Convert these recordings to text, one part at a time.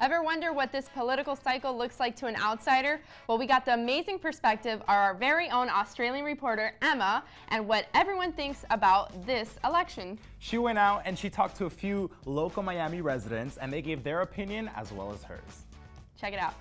Ever wonder what this political cycle looks like to an outsider? Well, we got the amazing perspective of our very own Australian reporter, Emma, and what everyone thinks about this election. She went out and she talked to a few local Miami residents, and they gave their opinion as well as hers. Check it out.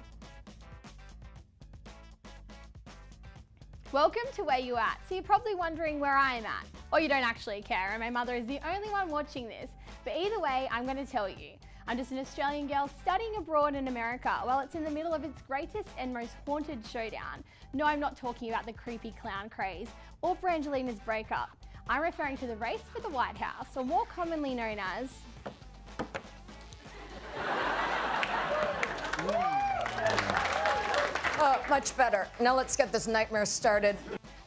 Welcome to Where You At. So you're probably wondering where I'm at, or you don't actually care, and my mother is the only one watching this. But either way, I'm going to tell you. I'm just an Australian girl studying abroad in America while it's in the middle of its greatest and most haunted showdown. No, I'm not talking about the creepy clown craze or Brangelina's breakup. I'm referring to the race for the White House, or more commonly known as... Oh, much better. Now let's get this nightmare started.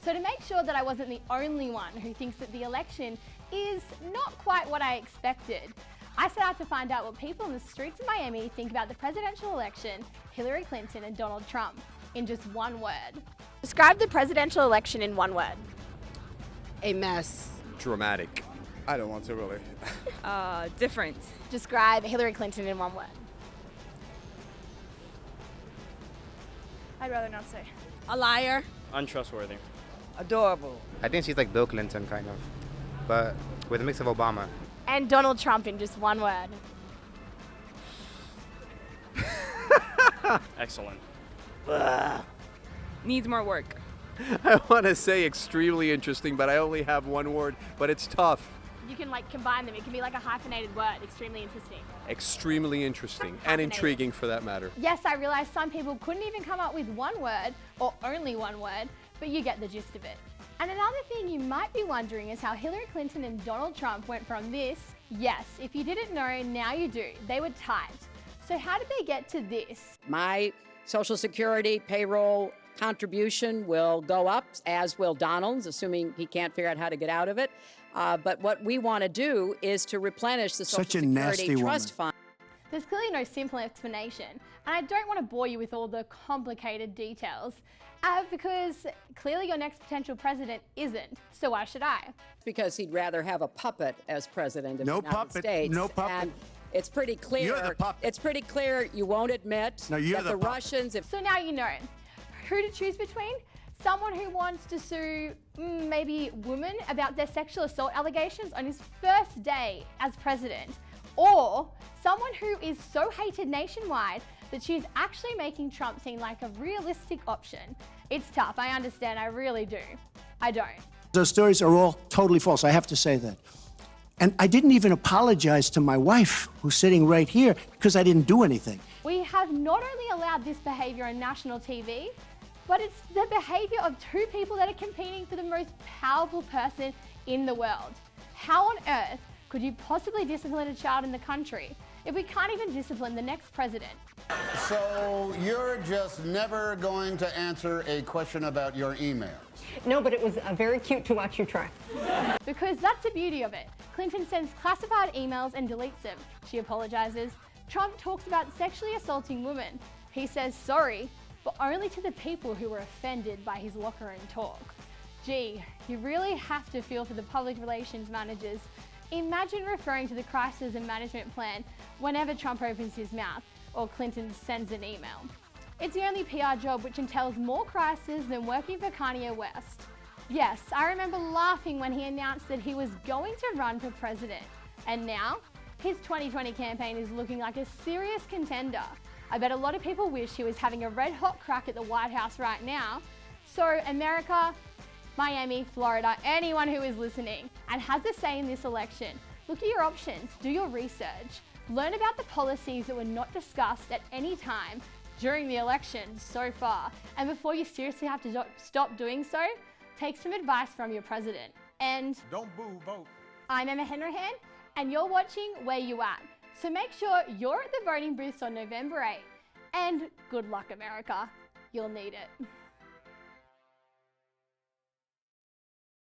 So to make sure that I wasn't the only one who thinks that the election is not quite what I expected, I set out to find out what people in the streets of Miami think about the presidential election, Hillary Clinton and Donald Trump, in just one word. Describe the presidential election in one word. A mess. Dramatic. I don't want to really. Different. Describe Hillary Clinton in one word. I'd rather not say. A liar. Untrustworthy. Adorable. I think she's like Bill Clinton, kind of, but with a mix of Obama. And Donald Trump in just one word. Excellent. Needs more work. I want to say extremely interesting, but I only have one word, but it's tough. You can combine them. It can be like a hyphenated word. Extremely interesting. Extremely interesting and intriguing for that matter. Yes, I realize some people couldn't even come up with one word or only one word, but you get the gist of it. And another thing you might be wondering is how Hillary Clinton and Donald Trump went from this, yes, if you didn't know, now you do. They were tied. So how did they get to this? My Social Security payroll contribution will go up, as will Donald's, assuming he can't figure out how to get out of it. But what we want to do is to replenish the Social Security Trust Fund. There's clearly no simple explanation, and I don't want to bore you with all the complicated details, because clearly your next potential president isn't, so why should I? Because he'd rather have a puppet as president of the United States. No puppet. And it's pretty clear. You're the puppet. It's pretty clear you won't admit that the Russians... So now you know who to choose between. Someone who wants to sue maybe women about their sexual assault allegations on his first day as president, or someone who is so hated nationwide that she's actually making Trump seem like a realistic option. It's tough, I understand, I really do. I don't. Those stories are all totally false, I have to say that. And I didn't even apologize to my wife, who's sitting right here, because I didn't do anything. We have not only allowed this behavior on national TV, but it's the behavior of two people that are competing for the most powerful person in the world. How on earth could you possibly discipline a child in the country if we can't even discipline the next president? So you're just never going to answer a question about your emails? No, but it was very cute to watch you try. Because that's the beauty of it. Clinton sends classified emails and deletes them. She apologizes. Trump talks about sexually assaulting women. He says sorry, but only to the people who were offended by his locker room talk. Gee, you really have to feel for the public relations managers. Imagine referring to the crisis and management plan whenever Trump opens his mouth or Clinton sends an email. It's the only PR job which entails more crisis than working for Kanye West. Yes, I remember laughing when he announced that he was going to run for president. And now, his 2020 campaign is looking like a serious contender. I bet a lot of people wish he was having a red-hot crack at the White House right now. So America, Miami, Florida, anyone who is listening and has a say in this election, look at your options, do your research, learn about the policies that were not discussed at any time during the election so far, and before you seriously have to stop doing so, take some advice from your president. And don't boo, vote. I'm Emma Henrahan, and you're watching Where You At. So make sure you're at the voting booths on November 8th. And good luck, America. You'll need it.